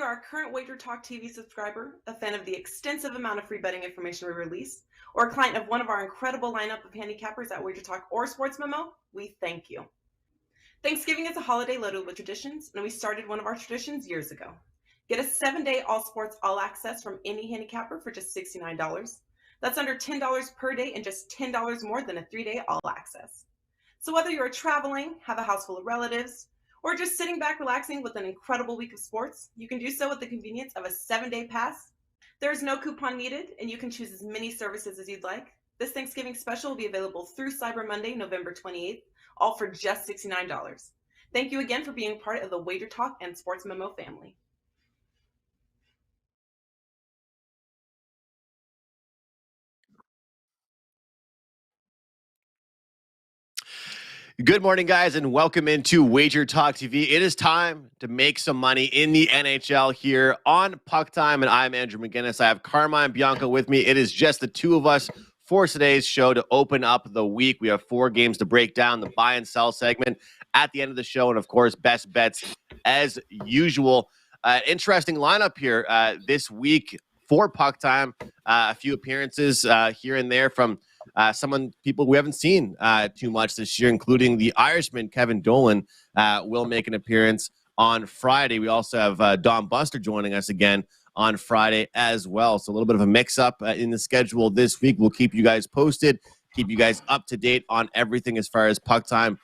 you are a current Wager Talk TV subscriber, a fan of the extensive amount of free betting information we release, or a client of one of our incredible lineup of handicappers at Wager Talk or Sports Memo, we thank you. Thanksgiving is a holiday loaded with traditions, and we started one of our traditions years ago. Get a 7-day all sports all access from any handicapper for just $69. That's under $10 per day and just $10 more than a 3-day all access. So whether you're traveling, have a house full of relatives, or just sitting back relaxing with an incredible week of sports, you can do so with the convenience of a 7-day pass. There is no coupon needed, and you can choose as many services as you'd like. This Thanksgiving special will be available through Cyber Monday, November 28th, all for just $69. Thank you again for being part of the Wager Talk and Sports Memo family. Good morning, guys, and welcome into Wager Talk TV. It is time to make some money in the NHL here on Puck Time, and I'm Andrew McInnis. I have Carmine, Bianco with me. It is just the two of us for today's show to open up the week. We have 4 games to break down, the buy and sell segment at the end of the show, and, of course, best bets as usual. Interesting lineup here this week for Puck Time. A few appearances here and there from people we haven't seen too much this year, including the Irishman, Kevin Dolan, will make an appearance on Friday. We also have Don Buster joining us again on Friday as well. So a little bit of a mix-up in the schedule this week. We'll keep you guys posted, keep you guys up to date on everything as far as Puck Time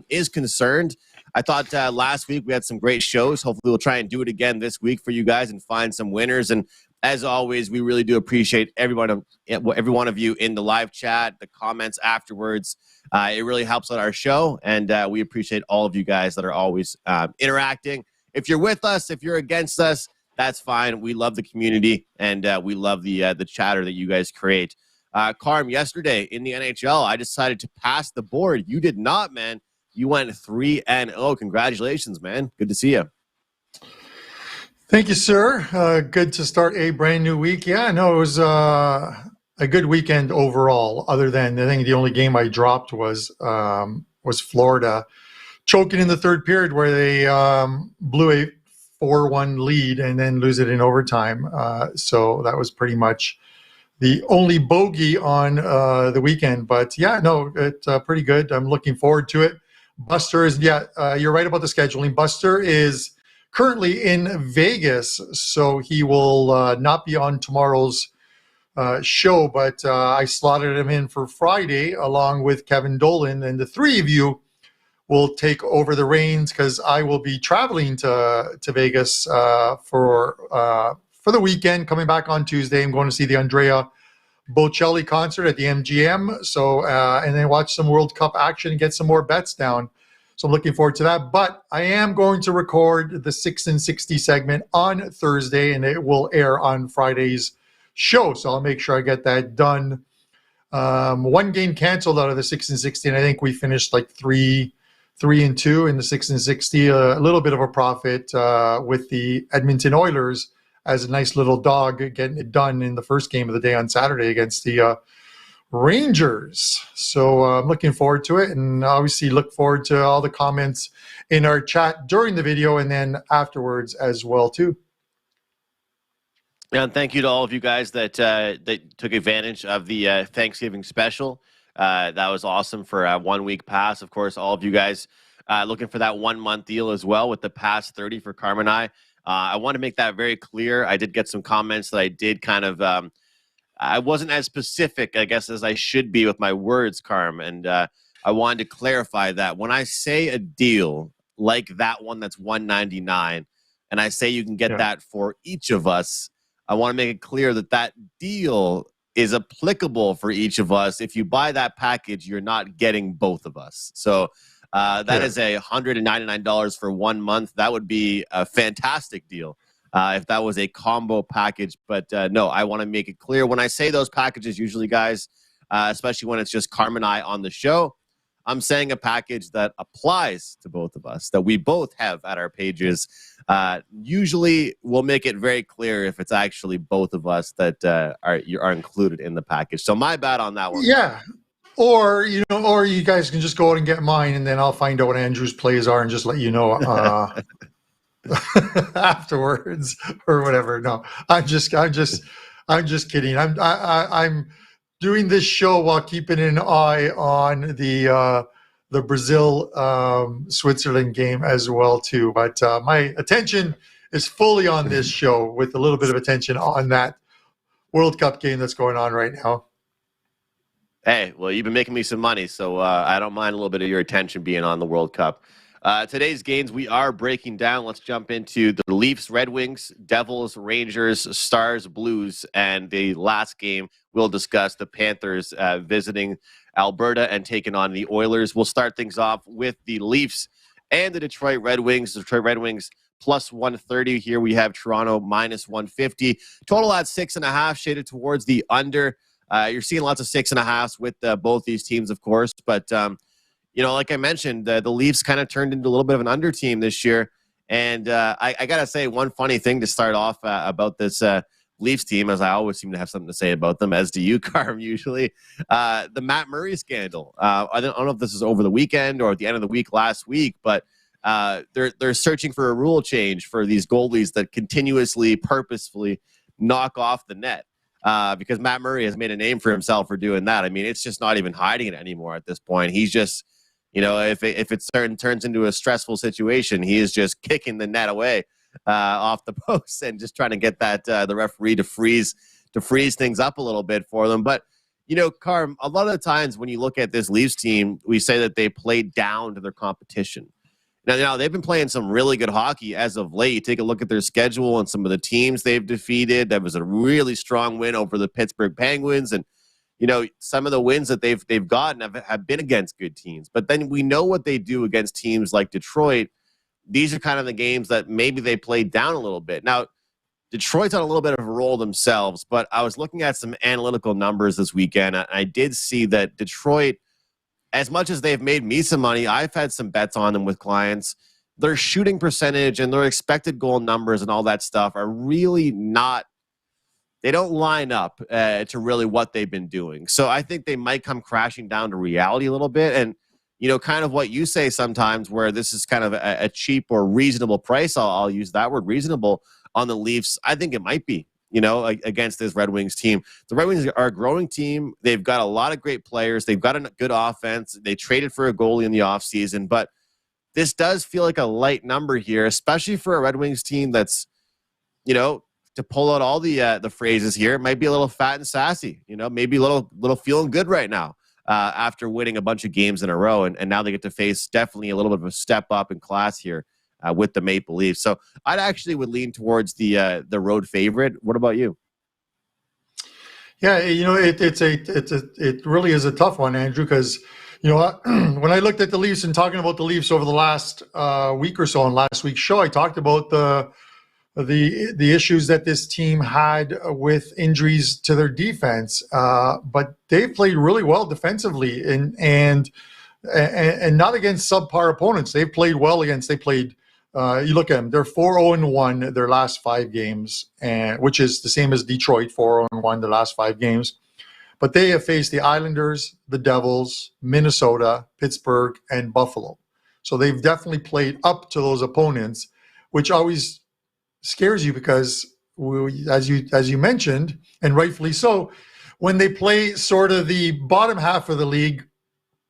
is concerned. I thought last week we had some great shows. Hopefully we'll try and do it again this week for you guys and find some winners. And as always, we really do appreciate every one of you in the live chat, the comments afterwards. It really helps on our show, and we appreciate all of you guys that are always interacting. If you're with us, if you're against us, that's fine. We love the community, and we love the chatter that you guys create. Carm, yesterday in the NHL, I decided to pass the board. You did not, man. You went 3-0. Congratulations, man. Good to see you. Thank you, sir. Good to start a brand new week. Yeah, no, it was a good weekend overall. Other than I think the only game I dropped was Florida choking in the third period, where they blew a 4-1 lead and then lose it in overtime. So that was pretty much the only bogey on the weekend. But yeah, no, it's pretty good. I'm looking forward to it. Buster is you're right about the scheduling. Buster is currently in Vegas, so he will not be on tomorrow's show, but I slotted him in for Friday along with Kevin Dolan, and the three of you will take over the reins because I will be traveling to Vegas for the weekend, coming back on Tuesday. I'm going to see the Andrea Bocelli concert at the MGM, so and then watch some World Cup action and get some more bets down. So I'm looking forward to that. But I am going to record the 6 and 60 segment on Thursday, and it will air on Friday's show. So I'll make sure I get that done. One game canceled out of the 6 and 60, and I think we finished like 3-2 in the 6 and 60. A little bit of a profit with the Edmonton Oilers as a nice little dog getting it done in the first game of the day on Saturday against the Rangers. So I'm looking forward to it, and obviously look forward to all the comments in our chat during the video and then afterwards as well too. And thank you to all of you guys that took advantage of the Thanksgiving special. That was awesome for a 1-week pass. Of course, all of you guys looking for that 1-month deal as well with the pass 30 for Carmine and I. I want to make that very clear. I did get some comments that I did kind of I wasn't as specific, I guess, as I should be with my words, Carm. And I wanted to clarify that when I say a deal like that one that's $199, and I say you can get that for each of us, I want to make it clear that that deal is applicable for each of us. If you buy that package, you're not getting both of us. So that is $199 for 1 month. That would be a fantastic deal if that was a combo package. But no, I want to make it clear. When I say those packages, usually, guys, especially when it's just Carm and I on the show, I'm saying a package that applies to both of us, that we both have at our pages. Usually, we'll make it very clear if it's actually both of us that are included in the package. So my bad on that one. Yeah. Or you guys can just go out and get mine, and then I'll find out what Andrew's plays are and just let you know. afterwards or whatever. No, I'm just kidding. I'm doing this show while keeping an eye on the Brazil Switzerland game as well too. But my attention is fully on this show, with a little bit of attention on that World Cup game that's going on right now. Hey, well, you've been making me some money, so I don't mind a little bit of your attention being on the World Cup. Today's games we are breaking down. Let's jump into the Leafs, Red Wings, Devils, Rangers, Stars, Blues, and the last game we'll discuss, the Panthers visiting Alberta and taking on the Oilers. We'll start things off with the Leafs and the Detroit Red Wings. The Detroit Red Wings plus 130. Here we have Toronto minus 150. Total at 6.5, shaded towards the under. You're seeing lots of 6.5s with both these teams, of course. But, like I mentioned, the Leafs kind of turned into a little bit of an under team this year. And I got to say one funny thing to start off about this Leafs team, as I always seem to have something to say about them, as do you, Carm, usually. The Matt Murray scandal. I don't know if this is over the weekend or at the end of the week last week, but they're searching for a rule change for these goalies that continuously, purposefully knock off the net. Because Matt Murray has made a name for himself for doing that. I mean, it's just not even hiding it anymore at this point. He's just, if it turns into a stressful situation, he is just kicking the net away off the post and just trying to get that the referee to freeze things up a little bit for them. But Carm, a lot of the times when you look at this Leafs team, we say that they played down to their competition. Now, they've been playing some really good hockey as of late. You take a look at their schedule and some of the teams they've defeated. That was a really strong win over the Pittsburgh Penguins. And, some of the wins that they've gotten have been against good teams. But then we know what they do against teams like Detroit. These are kind of the games that maybe they played down a little bit. Now, Detroit's on a little bit of a roll themselves, but I was looking at some analytical numbers this weekend. I did see that Detroit, as much as they've made me some money, I've had some bets on them with clients. Their shooting percentage and their expected goal numbers and all that stuff are really not, they don't line up to really what they've been doing. So I think they might come crashing down to reality a little bit. And, kind of what you say sometimes, where this is kind of a cheap or reasonable price, I'll use that word, reasonable, on the Leafs. I think it might be. Against this Red Wings team. The Red Wings are a growing team. They've got a lot of great players. They've got a good offense. They traded for a goalie in the offseason, but this does feel like a light number here, especially for a Red Wings team that's, to pull out all the phrases here, it might be a little fat and sassy, maybe a little feeling good right now after winning a bunch of games in a row. And now they get to face definitely a little bit of a step up in class here. With the Maple Leafs. So I'd actually would lean towards the road favorite. What about you? Yeah, it really is a tough one, Andrew, because when I looked at the Leafs and talking about the Leafs over the last week or so on last week's show, I talked about the issues that this team had with injuries to their defense, but they've played really well defensively and not against subpar opponents. They've played well against. You look at them; they're 4-0-1 their last 5 games, which is the same as Detroit, 4-0-1 their last 5 games. But they have faced the Islanders, the Devils, Minnesota, Pittsburgh, and Buffalo. So they've definitely played up to those opponents, which always scares you because, as you mentioned, and rightfully so, when they play sort of the bottom half of the league,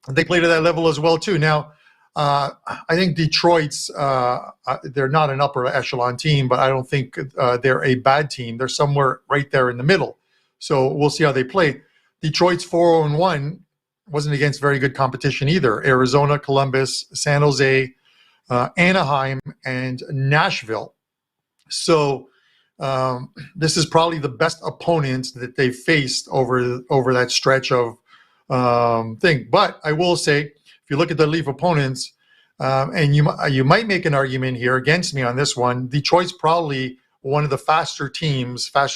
they play to that level as well too. Now, I think Detroit's they're not an upper echelon team, but I don't think they're a bad team. They're somewhere right there in the middle. So we'll see how they play. Detroit's 4-0-1 wasn't against very good competition either. Arizona, Columbus, San Jose, Anaheim, and Nashville. So this is probably the best opponent that they've faced over that stretch of thing. But I will say, if you look at the Leaf opponents, and you might make an argument here against me on this one, Detroit's probably one of the faster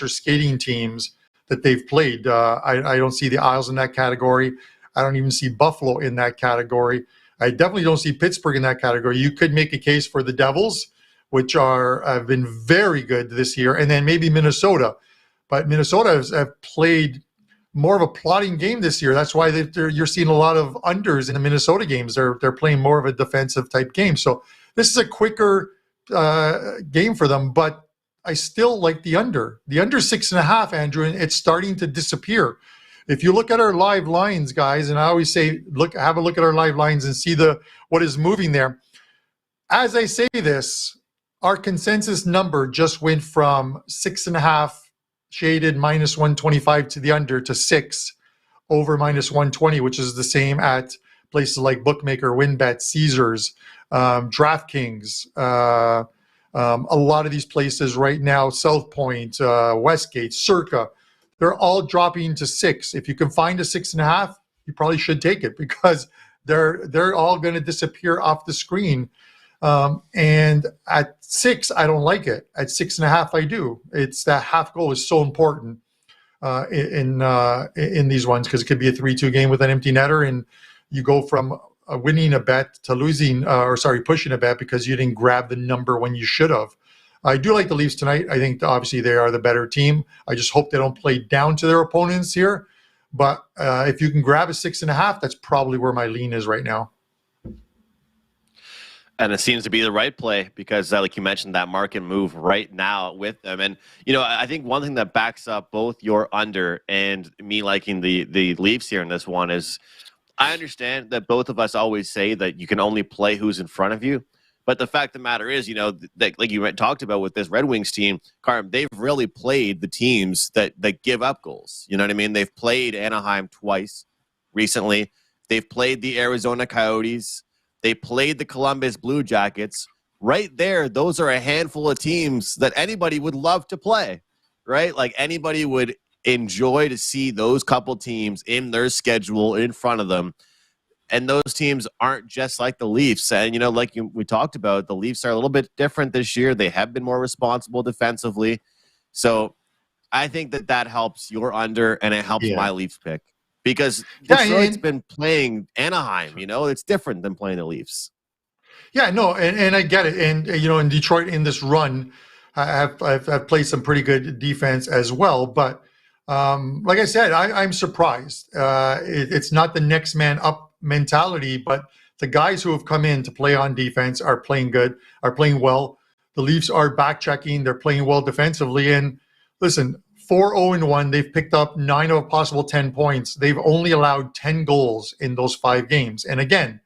skating teams that they've played. I don't see the Isles in that category. I don't even see Buffalo in that category. I definitely don't see Pittsburgh in that category. You could make a case for the Devils, which have been very good this year, and then maybe Minnesota. But Minnesota have played more of a plotting game this year. That's why you're seeing a lot of unders in the Minnesota games. They're playing more of a defensive type game. So this is a quicker game for them, but I still like the under. The under 6.5, Andrew, and it's starting to disappear. If you look at our live lines, guys, and I always say, have a look at our live lines and see what is moving there. As I say this, our consensus number just went from 6.5 shaded -125 to the under to 6 over -120, which is the same at places like Bookmaker, WinBet, Caesars, DraftKings, a lot of these places right now, South Point, Westgate, Circa, they're all dropping to 6. If you can find a 6.5, you probably should take it because they're all going to disappear off the screen. And at 6, I don't like it. At 6.5, I do. It's that half goal is so important in these ones because it could be a 3-2 game with an empty netter, and you go from winning a bet to losing, pushing a bet because you didn't grab the number when you should have. I do like the Leafs tonight. I think obviously they are the better team. I just hope they don't play down to their opponents here. But if you can grab a 6.5, that's probably where my lean is right now. And it seems to be the right play because, like you mentioned, that market move right now with them. And, I think one thing that backs up both your under and me liking the Leafs here in this one is I understand that both of us always say that you can only play who's in front of you. But the fact of the matter is, that, like you talked about with this Red Wings team, Carm, they've really played the teams that give up goals. You know what I mean? They've played Anaheim twice recently. They've played the Arizona Coyotes. They played the Columbus Blue Jackets. Right there, those are a handful of teams that anybody would love to play, right? Like anybody would enjoy to see those couple teams in their schedule in front of them. And those teams aren't just like the Leafs. And, we talked about, the Leafs are a little bit different this year. They have been more responsible defensively. So I think that helps your under, and it helps my Leafs pick. Because Detroit's been playing Anaheim, it's different than playing the Leafs. Yeah, no, and I get it. And, in Detroit in this run, I've played some pretty good defense as well. But like I said, I'm surprised. It's not the next man up mentality, but the guys who have come in to play on defense are playing good, are playing well. The Leafs are back checking. They're playing well defensively. And listen, 4-0-1, they've picked up 9 of a possible 10 points. They've only allowed 10 goals in those 5 games. And again,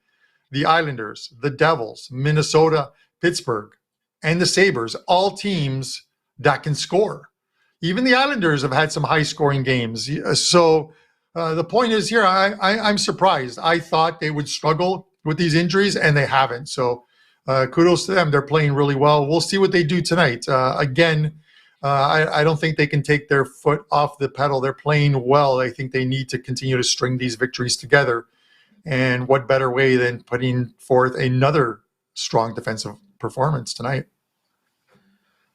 the Islanders, the Devils, Minnesota, Pittsburgh, and the Sabres, all teams that can score. Even the Islanders have had some high-scoring games. So the point is here, I'm surprised. I thought they would struggle with these injuries, and they haven't. So kudos to them. They're playing really well. We'll see what they do tonight. Again, I don't think they can take their foot off the pedal. They're playing well. I think they need to continue to string these victories together. And what better way than putting forth another strong defensive performance tonight?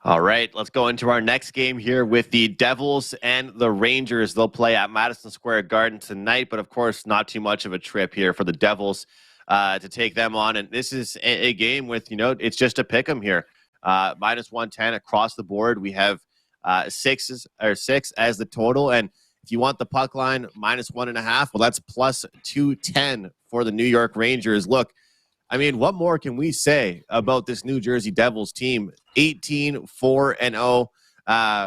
All right, let's go into our next game here with the Devils and the Rangers. They'll play at Madison Square Garden tonight, but of course, not too much of a trip here for the Devils to take them on. And this is a game with, it's just a pick 'em here. -110 across the board. We have 6 as the total. And if you want the puck line, -1.5, well, that's +210 for the New York Rangers. Look, I mean, what more can we say about this New Jersey Devils team? 18-4-0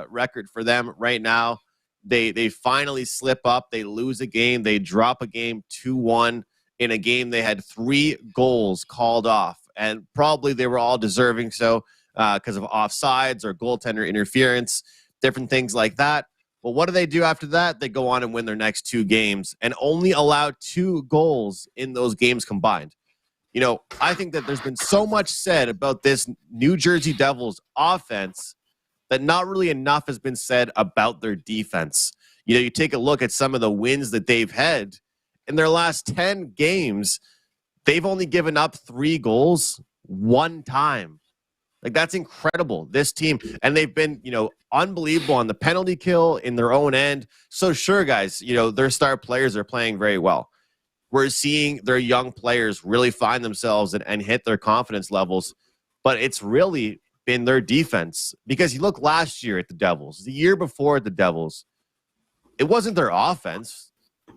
record for them right now. They finally slip up. They lose a game. They drop a game 2-1 in a game they had 3 goals called off. And probably they were all deserving so because of offsides or goaltender interference, different things like that. Well, what do they do after that? They go on and win their next 2 games and only allow 2 goals in those games combined. I think that there's been so much said about this New Jersey Devils offense that not really enough has been said about their defense. You take a look at some of the wins that they've had in their last 10 games, they've only given up 3 goals 1 time. Like, that's incredible, this team. And they've been, unbelievable on the penalty kill in their own end. So sure, guys, their star players are playing very well. We're seeing their young players really find themselves and hit their confidence levels. But it's really been their defense. Because you look last year at the Devils, the year before at the Devils, it wasn't their offense.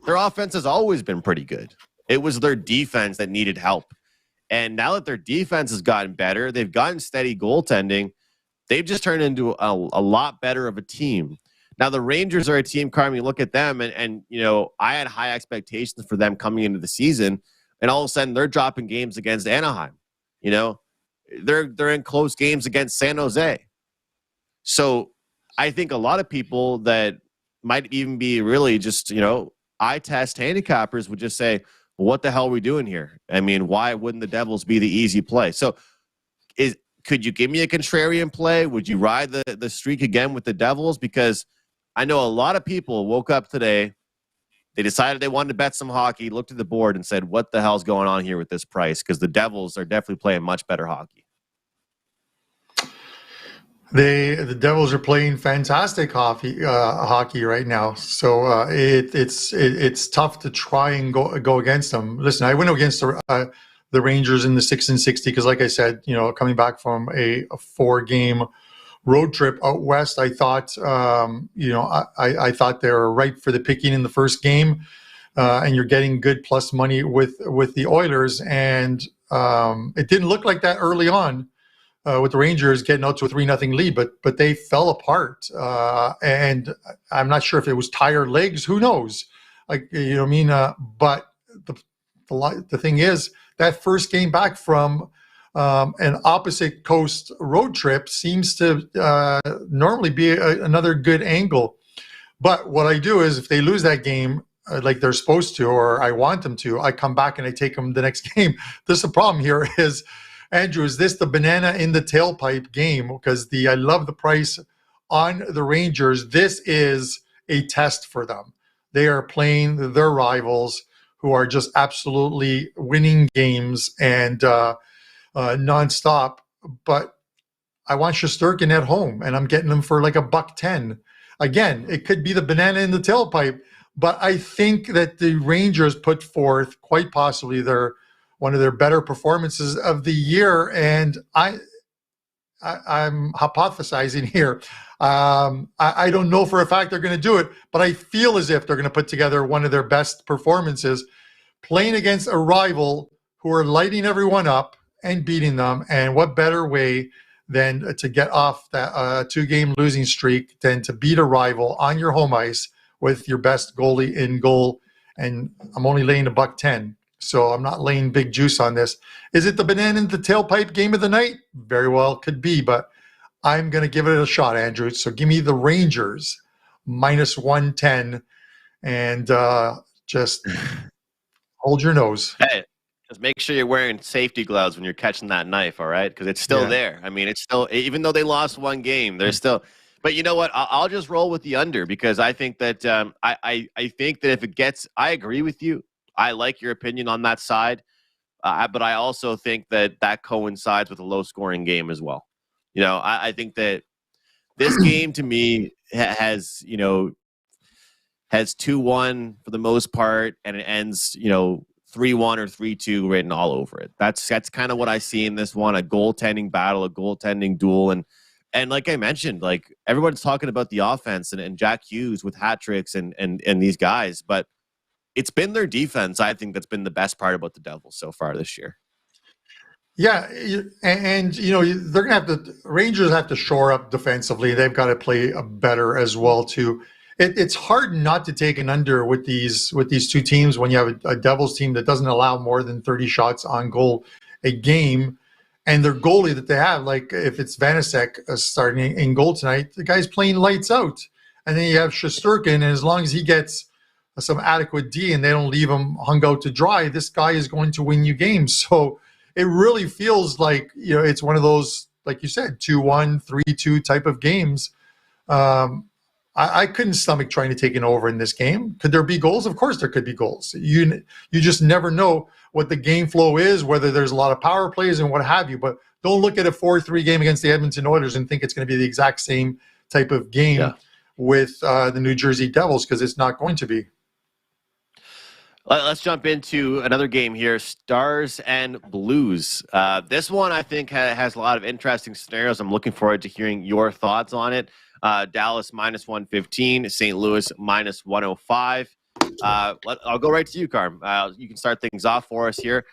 Their offense has always been pretty good. It was their defense that needed help. And now that their defense has gotten better, they've gotten steady goaltending. They've just turned into a lot better of a team. Now, the Rangers are a team, Carmine, you look at them, and I had high expectations for them coming into the season, and all of a sudden they're dropping games against Anaheim. They're in close games against San Jose. So I think a lot of people that might even be really just, eye test handicappers would just say, well, what the hell are we doing here? I mean, why wouldn't the Devils be the easy play? So could you give me a contrarian play? Would you ride the streak again with the Devils? Because I know a lot of people woke up today, they decided they wanted to bet some hockey, looked at the board and said, what the hell's going on here with this price? Because the Devils are definitely playing much better hockey. The Devils are playing fantastic hockey right now. So it's tough to try and go against them. Listen, I went against the Rangers in the 6-60 because, like I said, coming back from a 4-game road trip out west, I thought I thought they were ripe for the picking in the first game, and you're getting good plus money with the Oilers, and it didn't look like that early on with the Rangers getting out to a 3-0 lead, but they fell apart, and I'm not sure if it was tired legs. Who knows? But the thing is, that first game back from an opposite coast road trip seems to normally be another good angle. But what I do is if they lose that game like they're supposed to, or I want them to, I come back and I take them the next game. The problem here is, Andrew, is this the banana in the tailpipe game? Because I love the price on the Rangers. This is a test for them. They are playing their rivals who are just absolutely winning games and nonstop. But I want Shesterkin at home, and I'm getting them for like $1.10. Again, it could be the banana in the tailpipe, but I think that the Rangers put forth quite possibly one of their better performances of the year, and I'm hypothesizing here. I don't know for a fact they're going to do it, but I feel as if they're going to put together one of their best performances, playing against a rival who are lighting everyone up and beating them. And what better way than to get off that 2-game losing streak than to beat a rival on your home ice with your best goalie in goal? And I'm only laying $1.10. So I'm not laying big juice on this. Is it the banana in the tailpipe game of the night? Very well could be, but I'm going to give it a shot, Andrew. So give me the Rangers -110, and just hold your nose. Hey, just make sure you're wearing safety gloves when you're catching that knife, all right? Because it's still there. I mean, it's still, even though they lost one game, they're still. But you know what? I'll just roll with the under, because I think that I think that if it gets, I agree with you. I like your opinion on that side, but I also think that coincides with a low-scoring game as well. I think that this game to me has 2-1 for the most part, and it ends 3-1 or 3-2 written all over it. That's kind of what I see in this one: a goaltending battle, a goaltending duel, and like I mentioned, like everyone's talking about the offense and Jack Hughes with hat tricks and these guys, but it's been their defense, I think, that's been the best part about the Devils so far this year. Yeah, and they're gonna have to. Rangers have to shore up defensively. They've got to play better as well too. It's hard not to take an under with these two teams when you have a Devils team that doesn't allow more than 30 shots on goal a game, and their goalie that they have, like if it's Vanacek starting in goal tonight, the guy's playing lights out, and then you have Shesterkin, and as long as he gets some adequate D and they don't leave him hung out to dry, this guy is going to win you games. So it really feels like it's one of those, like you said, 2-1, 3-2 type of games. I couldn't stomach trying to take an over in this game. Could there be goals? Of course there could be goals. You just never know what the game flow is, whether there's a lot of power plays and what have you. But don't look at a 4-3 game against the Edmonton Oilers and think it's going to be the exact same type of game with the New Jersey Devils, because it's not going to be. Let's jump into another game here, Stars and Blues. This one, I think, has a lot of interesting scenarios. I'm looking forward to hearing your thoughts on it. Dallas -115, St. Louis -105. I'll go right to you, Carm. You can start things off for us here.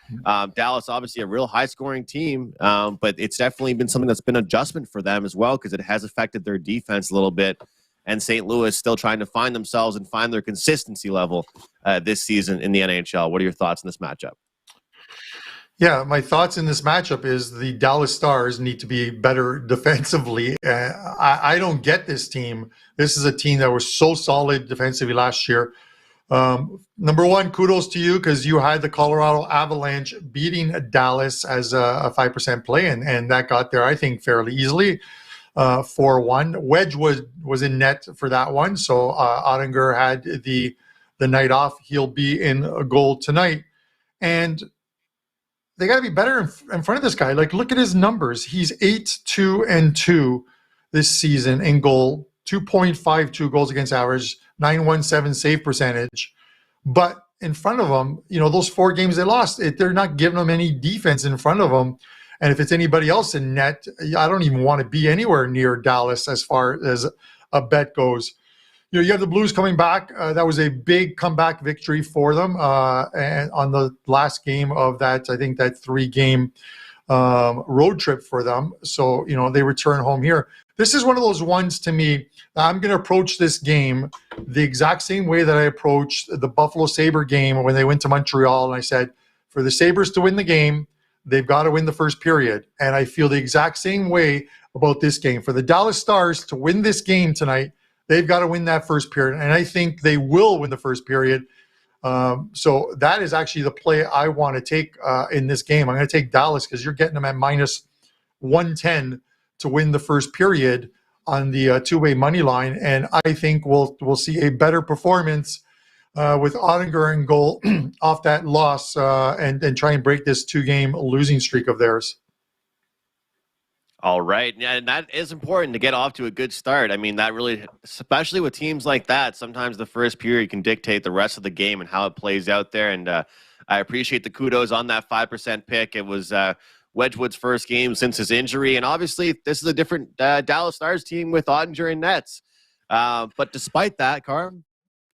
Dallas, obviously a real high-scoring team, but it's definitely been something that's been an adjustment for them as well because it has affected their defense a little bit. And St. Louis still trying to find themselves and find their consistency level this season in the NHL. What are your thoughts on this matchup? Yeah, my thoughts in this matchup is the Dallas Stars need to be better defensively. I don't get this team. This is a team that was so solid defensively last year. Number one, kudos to you because you had the Colorado Avalanche beating Dallas as a 5% play, and that got there, I think, fairly easily. 4-1. Wedge was in net for that one, so Ottinger had the night off. He'll be in a goal tonight, and they got to be better in front of this guy. Like, look at his numbers. He's 8-2-2 this season in goal, 2.52 goals against average, 917 save percentage. But in front of him, those 4 games they lost, they're not giving them any defense in front of them. And if it's anybody else in net, I don't even want to be anywhere near Dallas as far as a bet goes. You have the Blues coming back. That was a big comeback victory for them and on the last game of that, I think that 3-game road trip for them. So, they return home here. This is one of those ones to me, I'm going to approach this game the exact same way that I approached the Buffalo Sabre game when they went to Montreal. And I said, for the Sabres to win the game, they've got to win the first period. And I feel the exact same way about this game. For the Dallas Stars to win this game tonight, they've got to win that first period. And I think they will win the first period. So that is actually the play I want to take in this game. I'm going to take Dallas because you're getting them at minus 110 to win the first period on the two-way money line. And I think we'll see a better performance with Ottinger in goal off that loss and try and break this 2-game losing streak of theirs. All right. Yeah, and that is important to get off to a good start. I mean, that really, especially with teams like that, sometimes the first period can dictate the rest of the game and how it plays out there. And I appreciate the kudos on that 5% pick. It was Wedgwood's first game since his injury. And obviously, this is a different Dallas Stars team with Ottinger and nets. But despite that, Carm,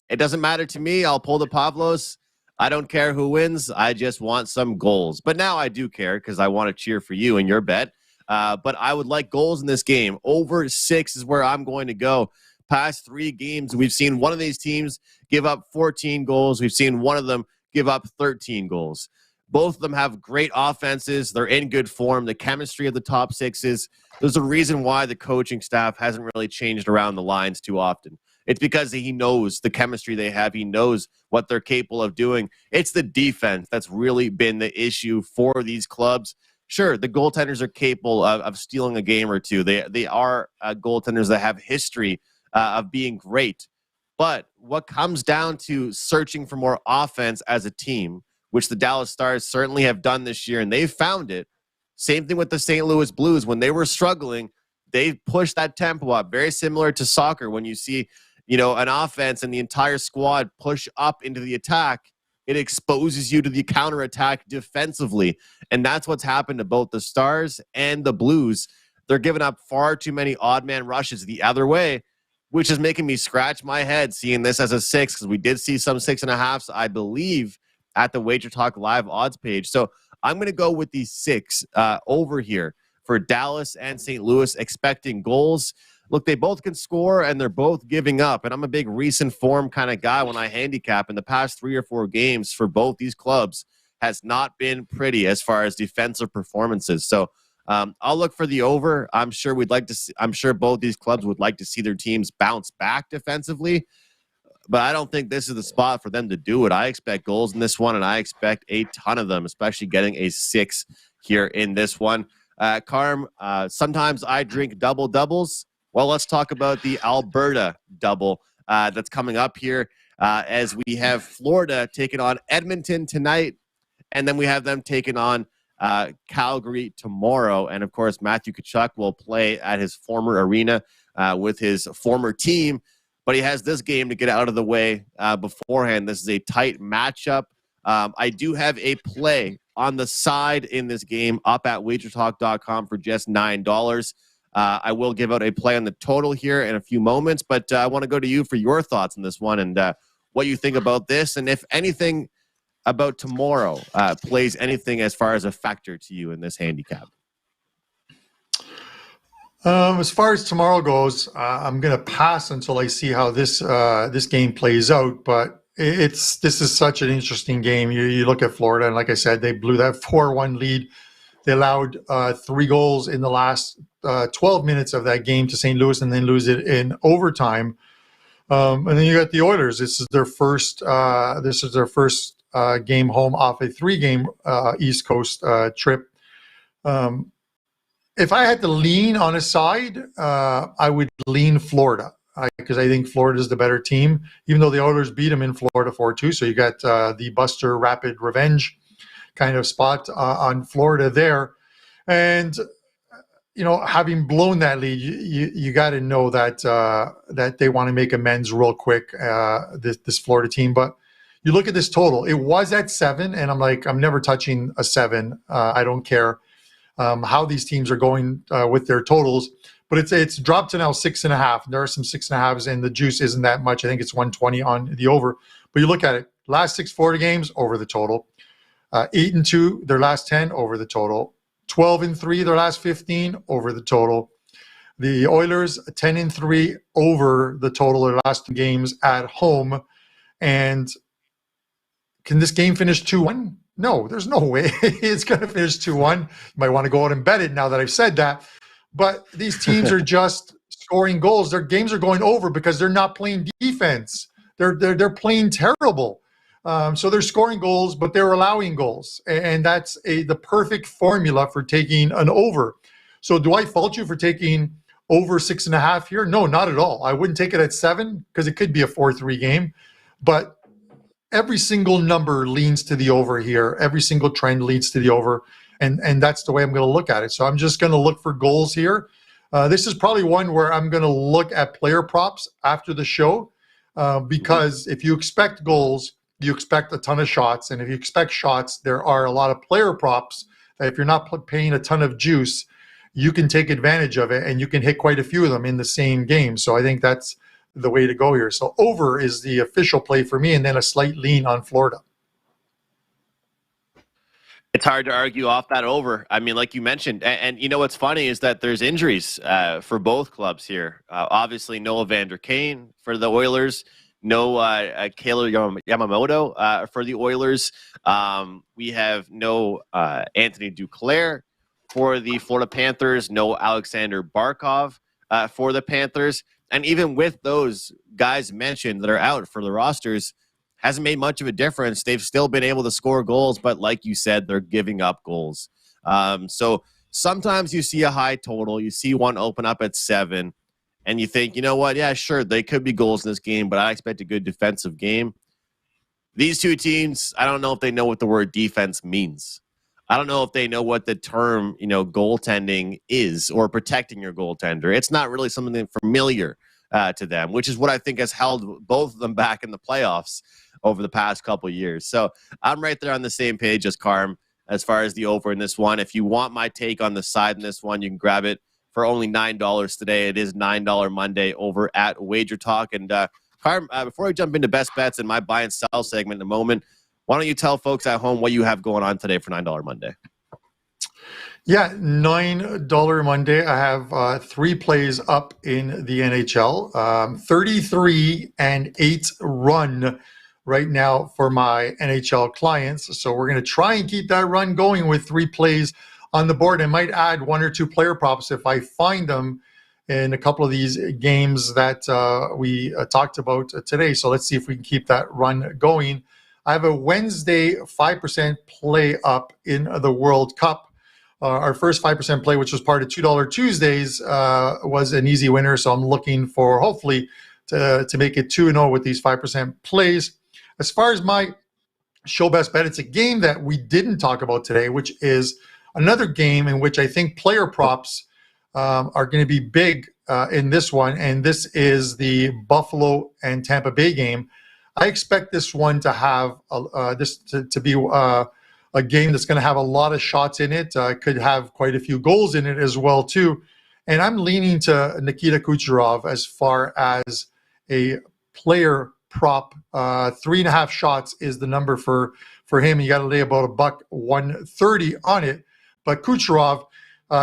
it doesn't matter to me. I'll pull the Pavlos. I don't care who wins. I just want some goals. But now I do care because I want to cheer for you in your bet. But I would like goals in this game. Over 6 is where I'm going to go. Past 3 games, we've seen one of these teams give up 14 goals. We've seen one of them give up 13 goals. Both of them have great offenses. They're in good form. The chemistry of the top 6s. There's a reason why the coaching staff hasn't really changed around the lines too often. It's because he knows the chemistry they have. He knows what they're capable of doing. It's the defense that's really been the issue for these clubs. Sure, the goaltenders are capable of stealing a game or two. They are goaltenders that have history of being great. But what comes down to searching for more offense as a team, which the Dallas Stars certainly have done this year, and they've found it. Same thing with the St. Louis Blues. When they were struggling, they pushed that tempo up. Very similar to soccer when you see, an offense and the entire squad push up into the attack. It exposes you to the counterattack defensively. And that's what's happened to both the Stars and the Blues. They're giving up far too many odd man rushes the other way, which is making me scratch my head seeing this as a 6 because we did see some 6.5s, I believe, at the Wager Talk Live odds page. So I'm going to go with the 6 over here for Dallas and St. Louis, expecting goals. Look, they both can score, and they're both giving up. And I'm a big recent form kind of guy when I handicap. In the past 3 or 4 games for both these clubs has not been pretty as far as defensive performances. So I'll look for the over. I'm sure both these clubs would like to see their teams bounce back defensively. But I don't think this is the spot for them to do it. I expect goals in this one, and I expect a ton of them, especially getting a 6 here in this one. Carm, sometimes I drink double-doubles. Well, let's talk about the Alberta double that's coming up here as we have Florida taking on Edmonton tonight, and then we have them taking on Calgary tomorrow. And, of course, Matthew Tkachuk will play at his former arena with his former team, but he has this game to get out of the way beforehand. This is a tight matchup. I do have a play on the side in this game up at wagertalk.com for just $9. I will give out a play on the total here in a few moments, but I want to go to you for your thoughts on this one and what you think about this, and if anything about tomorrow plays anything as far as a factor to you in this handicap. As far as tomorrow goes, I'm going to pass until I see how this game plays out. But this is such an interesting game. You look at Florida, and like I said, they blew that 4-1 lead. They allowed 3 goals in the last 12 minutes of that game to St. Louis, and then lose it in overtime. And then you got the Oilers. This is their first game home off a 3-game East Coast trip. If I had to lean on a side, I would lean Florida because I think Florida is the better team, even though the Oilers beat them in Florida 4-2. So you got the Buster Rapid revenge kind of spot on Florida there. And, having blown that lead, you got to know that they want to make amends real quick, this Florida team. But you look at this total, it was at 7, and I'm like, I'm never touching a 7. I don't care how these teams are going with their totals, but it's dropped to now 6.5. There are some 6.5s, and the juice isn't that much. I think it's 120 on the over. But you look at it, last 6 Florida games over the total, 8-2 their last 10 over the total, 12-3 their last 15 over the total. The Oilers 10-3 over the total their last 2 games at home. And can this game finish 2-1? No, there's no way it's going to finish 2-1. You might want to go out and bet it now that I've said that. But these teams are just scoring goals. Their games are going over because they're not playing defense. They're playing terrible. So they're scoring goals, but they're allowing goals. And that's the perfect formula for taking an over. So do I fault you for taking over 6.5 here? No, not at all. I wouldn't take it at 7 because it could be a 4-3 game. But every single number leans to the over here. Every single trend leads to the over. And that's the way I'm going to look at it. So I'm just going to look for goals here. This is probably one where I'm going to look at player props after the show because if you expect goals, you expect a ton of shots. And if you expect shots, there are a lot of player props that if you're not paying a ton of juice, you can take advantage of it and you can hit quite a few of them in the same game. So I think that's the way to go here. So over is the official play for me, and then a slight lean on Florida. It's hard to argue off that over. I mean, like you mentioned, and what's funny is that there's injuries for both clubs here. Obviously, no Evander Kane for the Oilers, no Kailer Yamamoto for the Oilers. We have no Anthony Duclair for the Florida Panthers, no Alexander Barkov for the Panthers. And even with those guys mentioned that are out for the rosters, hasn't made much of a difference. They've still been able to score goals, but like you said, they're giving up goals. So sometimes you see a high total, you see one open up at 7, and you think, you know what, yeah, sure, they could be goals in this game, but I expect a good defensive game. These two teams, I don't know if they know what the word defense means. I don't know if they know what the term, goaltending is or protecting your goaltender. It's not really something familiar to them, which is what I think has held both of them back in the playoffs over the past couple of years. So I'm right there on the same page as Carm as far as the over in this one. If you want my take on the side in this one, you can grab it for only $9 today. It is $9 Monday over at Wager Talk. And Carm, before we jump into best bets and my buy and sell segment in a moment, why don't you tell folks at home what you have going on today for $9 Monday? Yeah, $9 Monday. I have 3 plays up in the NHL. 33-8 run right now for my NHL clients. So we're going to try and keep that run going with 3 plays on the board. I might add 1 or 2 player props if I find them in a couple of these games that we talked about today. So let's see if we can keep that run going. I have a Wednesday 5% play up in the World Cup. Our first 5% play, which was part of $2 Tuesdays, was an easy winner. So I'm looking for hopefully to make it 2-0 with these 5% plays. As far as my show best bet, it's a game that we didn't talk about today, which is another game in which I think player props are going to be big in this one. And this is the Buffalo and Tampa Bay game. I expect this one to have to be a game that's going to have a lot of shots in it. Could have quite a few goals in it as well too. And I'm leaning to Nikita Kucherov as far as a player prop. 3.5 shots is the number for him. You got to lay about $1.30 on it. But Kucherov,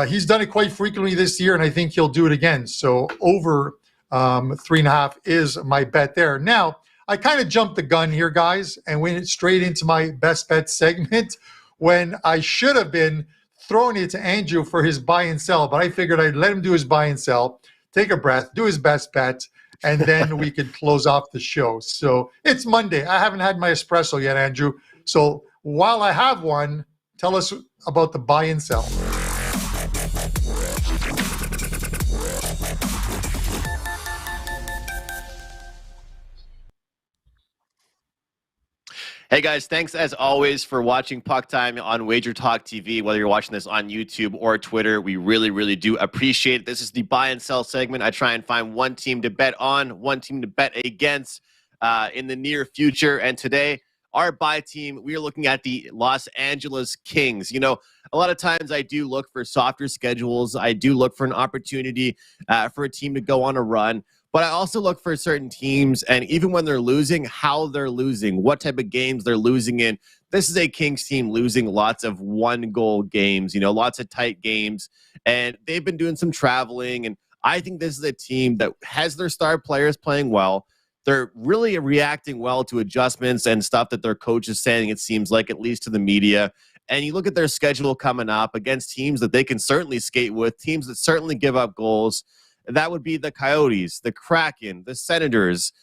he's done it quite frequently this year, and I think he'll do it again. So over 3.5 is my bet there. Now, I kind of jumped the gun here, guys, and went straight into my best bet segment when I should have been throwing it to Andrew for his buy and sell, but I figured I'd let him do his buy and sell, take a breath, do his best bet, and then we could close off the show. So it's Monday. I haven't had my espresso yet, Andrew. So while I have one, tell us about the buy and sell. Hey guys, thanks as always for watching Puck Time on Wager Talk TV. Whether you're watching this on YouTube or Twitter, we really, really do appreciate it. This is the buy and sell segment. I try and find one team to bet on, one team to bet against in the near future. And today, our buy team, we are looking at the Los Angeles Kings. You know, a lot of times I do look for softer schedules. I do look for an opportunity for a team to go on a run. But I also look for certain teams, and even when they're losing, how they're losing, what type of games they're losing in. This is a Kings team losing lots of one-goal games, you know, lots of tight games. And they've been doing some traveling, and I think this is a team that has their star players playing well. They're really reacting well to adjustments and stuff that their coach is saying, it seems like, at least to the media. And you look at their schedule coming up against teams that they can certainly skate with, teams that certainly give up goals. That would be the Coyotes, the Kraken, the Senators.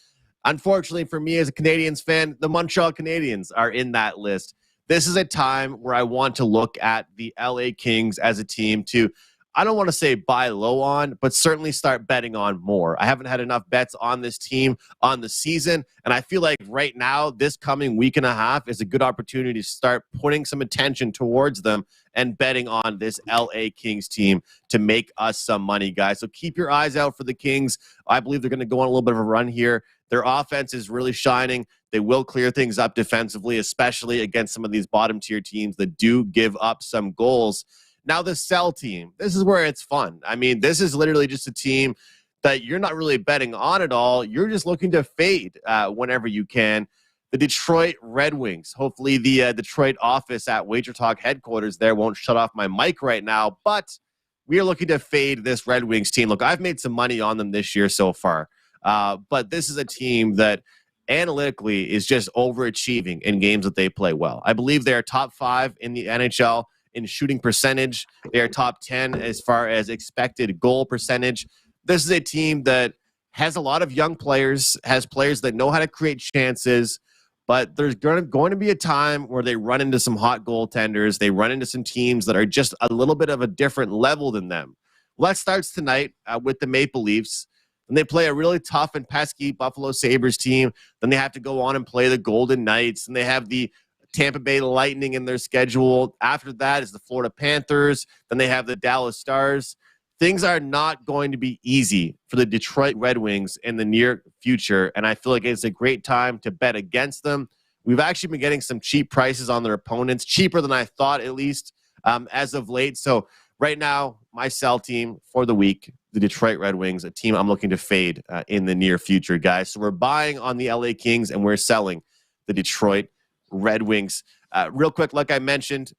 Unfortunately for me as a Canadiens fan, the Montreal Canadiens are in that list. This is a time where I want to look at the LA Kings as a team to, I don't want to say buy low on, but certainly start betting on more. I haven't had enough bets on this team on the season, and I feel like right now, this coming week and a half is a good opportunity to start putting some attention towards them and betting on this LA Kings team to make us some money, guys. So keep your eyes out for the Kings. I believe they're going to go on a little bit of a run here. Their offense is really shining. They will clear things up defensively, especially against some of these bottom-tier teams that do give up some goals. Now, the sell team, this is where it's fun. I mean, this is literally just a team that you're not really betting on at all. You're just looking to fade whenever you can. The Detroit Red Wings. Hopefully the Detroit office at Wager Talk headquarters there won't shut off my mic right now, but we are looking to fade this Red Wings team. Look, I've made some money on them this year so far, but this is a team that analytically is just overachieving in games that they play well. I believe they are top 5 in the NHL in shooting percentage. They are top 10 as far as expected goal percentage. This is a team that has a lot of young players, has players that know how to create chances, but there's going to be a time where they run into some hot goaltenders. They run into some teams that are just a little bit of a different level than them. Well, that starts tonight with the Maple Leafs. And they play a really tough and pesky Buffalo Sabres team. Then they have to go on and play the Golden Knights. And they have the Tampa Bay Lightning in their schedule. After that is the Florida Panthers. Then they have the Dallas Stars. Things are not going to be easy for the Detroit Red Wings in the near future, and I feel like it's a great time to bet against them. We've actually been getting some cheap prices on their opponents, cheaper than I thought at least as of late. So right now, my sell team for the week, the Detroit Red Wings, a team I'm looking to fade in the near future, guys. So we're buying on the LA Kings, and we're selling the Detroit Red Wings. Real quick, like I mentioned,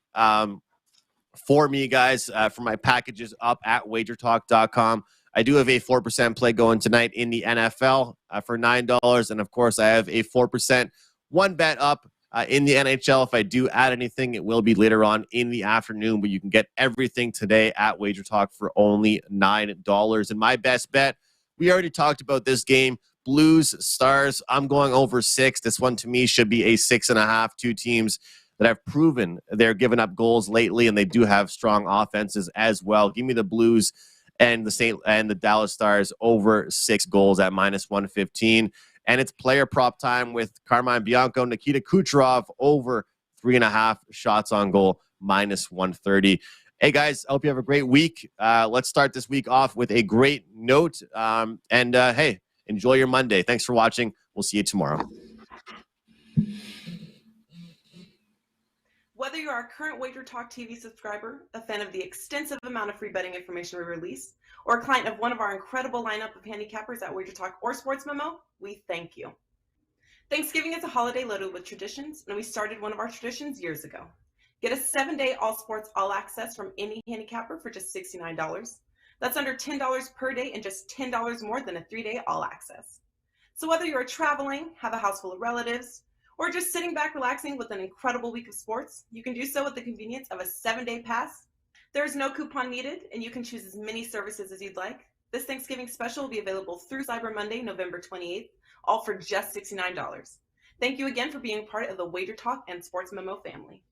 for me, guys, for my packages up at wagertalk.com, I do have a 4% play going tonight in the NFL for $9. And, of course, I have a 4% one bet up in the NHL. If I do add anything, it will be later on in the afternoon. But you can get everything today at WagerTalk for only $9. And my best bet, we already talked about this game. Blues, Stars, I'm going over 6. This one, to me, should be a 6.5. Two teams that have proven they're giving up goals lately, and they do have strong offenses as well. Give me the Blues and the Dallas Stars over 6 goals at -115. And it's player prop time with Carmine, Bianco, Nikita Kucherov over 3.5 shots on goal, -130. Hey, guys, I hope you have a great week. Let's start this week off with a great note. Hey, enjoy your Monday. Thanks for watching. We'll see you tomorrow. Whether you are a current Wager Talk TV subscriber, a fan of the extensive amount of free betting information we release, or a client of one of our incredible lineup of handicappers at Wager Talk or Sports Memo, we thank you. Thanksgiving is a holiday loaded with traditions, and we started one of our traditions years ago. Get a 7-day all sports, all access from any handicapper for just $69. That's under $10 per day and just $10 more than a 3-day all access. So whether you're traveling, have a house full of relatives, or just sitting back relaxing with an incredible week of sports, you can do so with the convenience of a 7-day pass. There is no coupon needed, and you can choose as many services as you'd like. This Thanksgiving special will be available through Cyber Monday, November 28th, all for just $69. Thank you again for being part of the Wager Talk and Sports Memo family.